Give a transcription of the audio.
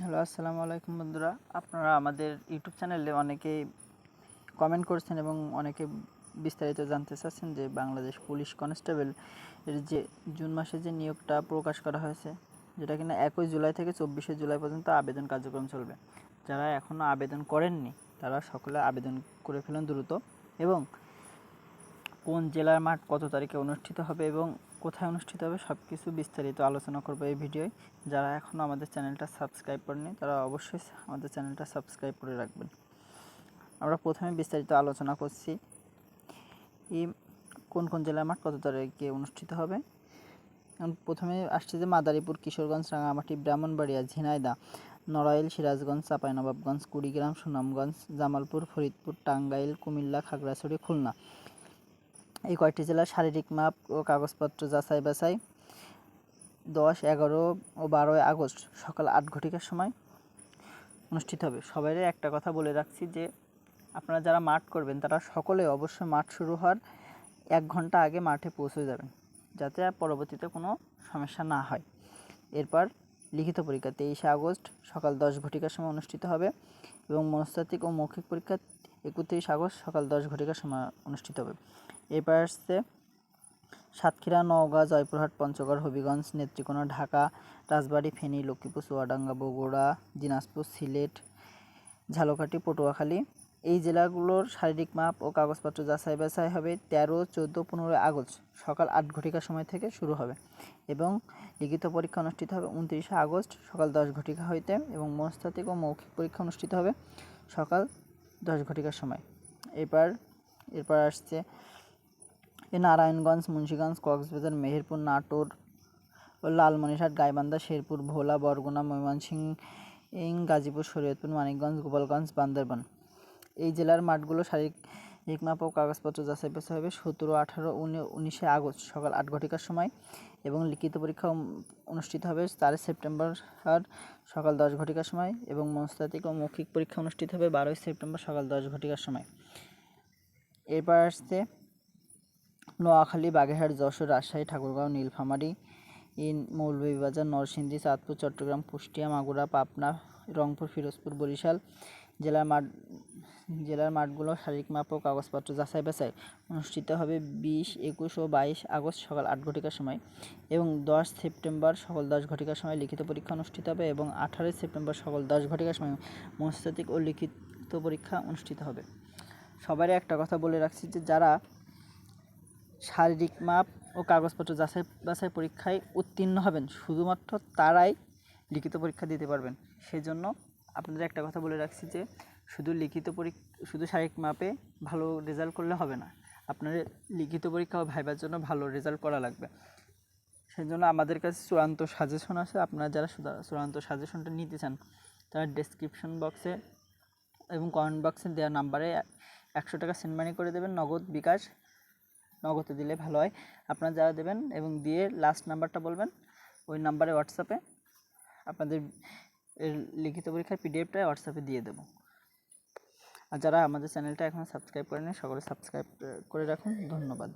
Hello, আসসালামু আলাইকুম বন্ধুরা। আপনারা আমাদের ইউটিউব চ্যানেলে অনেকেই কমেন্ট করছেন এবং অনেকে বিস্তারিত জানতে চাচ্ছেন যে বাংলাদেশ পুলিশ কনস্টেবল এর যে জুন মাসে যে নিয়োগটা প্রকাশ করা হয়েছে, যেটা কিনা 21 জুলাই থেকে 24শে জুলাই পর্যন্ত আবেদন কার্যক্রম চলবে। যারা এখনও আবেদন করেননি তারা সকলে আবেদন করে ফেলুন দ্রুত। এবং কোন জেলার মাঠ কত তারিখে অনুষ্ঠিত হবে এবং কোথায় অনুষ্ঠিত হবে সব কিছু বিস্তারিত আলোচনা করবো এই ভিডিওয়। যারা এখনও আমাদের চ্যানেলটা সাবস্ক্রাইব করেনি তারা অবশ্যই আমাদের চ্যানেলটা সাবস্ক্রাইব করে রাখবেন। আমরা প্রথমে বিস্তারিত আলোচনা করছি কোন কোন জেলার মাঠ কত তারিখে অনুষ্ঠিত হবে। প্রথমে আসছে যে মাদারীপুর, কিশোরগঞ্জ, রাঙামাটি, ব্রাহ্মণবাড়িয়া, ঝিনাইদহ, নড়াইল, সিরাজগঞ্জ, চাঁপাইনবাবগঞ্জ, কুড়িগ্রাম, সুনামগঞ্জ, জামালপুর, ফরিদপুর, টাঙ্গাইল, কুমিল্লা, খাগড়াছড়ি, খুলনা। এই কয়েকটি জেলার শারীরিক মাপ ও কাগজপত্র যাচাই বাছাই 10, 11 ও 12 আগস্ট সকাল 8 ঘটিকার সময় অনুষ্ঠিত হবে। সবাইরে একটা কথা বলে রাখছি যে আপনারা যারা মাঠ করবেন তারা সকলে অবশ্যই মাঠ শুরু হওয়ার 1 ঘন্টা আগে মাঠে পৌঁছে যাবেন, যাতে পরবর্তীতে কোনো সমস্যা না হয়। এরপর লিখিত পরীক্ষা 23 আগস্ট সকাল 10 ঘটিকার সময় অনুষ্ঠিত হবে এবং মনস্তাত্ত্বিক ও মৌখিক পরীক্ষা 31 আগস্ট সকাল 10 ঘটিকার সময় অনুষ্ঠিত হবে। এরপর আসছে সাতক্ষীরা, নওগাঁ, জয়পুরহাট, পঞ্চগড়, হবিগঞ্জ, নেত্রকোনা, ঢাকা, রাজবাড়ী, ফেনী, লক্ষ্মীপুর, চুয়াডাঙ্গা, বগুড়া, দিনাজপুর, সিলেট, ঝালকাঠি, পটুয়াখালী। এই জেলাগুলোর শারীরিক মাপ ও কাগজপত্র যাচাই বাছাই হবে 13, 14, 15 আগস্ট সকাল 8 ঘটিকার সময় থেকে শুরু হবে এবং লিখিত পরীক্ষা অনুষ্ঠিত হবে 29 আগস্ট সকাল 10 ঘটিকা হইতে এবং মনস্তাত্ত্বিক ও মৌখিক পরীক্ষা অনুষ্ঠিত হবে সকাল 10 ঘটিকার সময়। এরপর আসছে নারায়ণগঞ্জ, মুন্সিগঞ্জ, কক্সবাজার, মেহেরপুর, নাটোর, লালমনিরহাট, গাইবান্ধা, শেরপুর, ভোলা, বরগুনা, ময়মনসিংহ, গাজীপুর, শরীয়তপুর, মানিকগঞ্জ, গোপালগঞ্জ, বান্দরবান। এই জেলার মাঠগুলো শারীরিক মাপ ও কাগজপত্র যাচাই বাছাই হবে 17, 18, 19 আগস্ট সকাল 8 ঘটিকার সময় এবং লিখিত পরীক্ষা অনুষ্ঠিত হবে 4 সেপ্টেম্বর সকাল 10 ঘটিকার সময় এবং মনস্তাত্ত্বিক ও মৌখিক পরীক্ষা অনুষ্ঠিত হবে 12 সেপ্টেম্বর সকাল 10 ঘটিকার সময়। এরপর আসছে নোয়াখালী, বাগেরহাট, যশোর, রাজশাহী, ঠাকুরগাঁও, নীলফামারী, মৌলভীবাজার, নরসিংদী, চাঁদপুর, চট্টগ্রাম, কুষ্টিয়া, মাগুরা, পাবনা, রংপুর, ফিরোজপুর, বরিশাল। জেলার মাঠগুলো শারীরিক মাপ ও কাগজপত্র যাচাই বাছাই অনুষ্ঠিত হবে 20, 21 ও 22 আগস্ট সকাল 8 ঘটিকার সময় এবং 10 সেপ্টেম্বর সকাল 10 ঘটিকার সময় লিখিত পরীক্ষা অনুষ্ঠিত হবে এবং 18 সেপ্টেম্বর সকাল 10 ঘটিকার সময় মনস্তাত্ত্বিক ও লিখিত পরীক্ষা অনুষ্ঠিত হবে। সবারই একটা কথা বলে রাখছি যে যারা শারীরিক মাপ ও কাগজপত্র যাচাই বাছাই পরীক্ষায় উত্তীর্ণ হবেন শুধুমাত্র তারাই লিখিত পরীক্ষা দিতে পারবেন। সেই জন্য আপনাদের একটা কথা বলে রাখছি যে শুধু শারীরিক মাপে ভালো রেজাল্ট করলে হবে না, আপনাদের লিখিত পরীক্ষা ও ভাইবার জন্য ভালো রেজাল্ট করা লাগবে। সেই জন্য আমাদের কাছে চূড়ান্ত সাজেশন আছে। আপনারা যারা চূড়ান্ত সাজেশনটা নিতে চান তারা ডেসক্রিপশন বক্সে এবং কমেন্ট বক্সে দেওয়া নাম্বারে 100 টাকা সেন্ড মানি করে দেবেন, নগদ, বিকাশ। নগদে দিলে ভালো হয়। আপনারা যারা দেবেন এবং দিয়ে লাস্ট নাম্বারটা বলবেন, ওই নাম্বারে হোয়াটসঅ্যাপে আপনাদের লিখিত পরীক্ষার পিডিএফটা হোয়াটসঅ্যাপে দিয়ে দেবো। আর যারা আমাদের চ্যানেলটা এখনও সাবস্ক্রাইব করেনি সকলে সাবস্ক্রাইব করে রাখুন। ধন্যবাদ।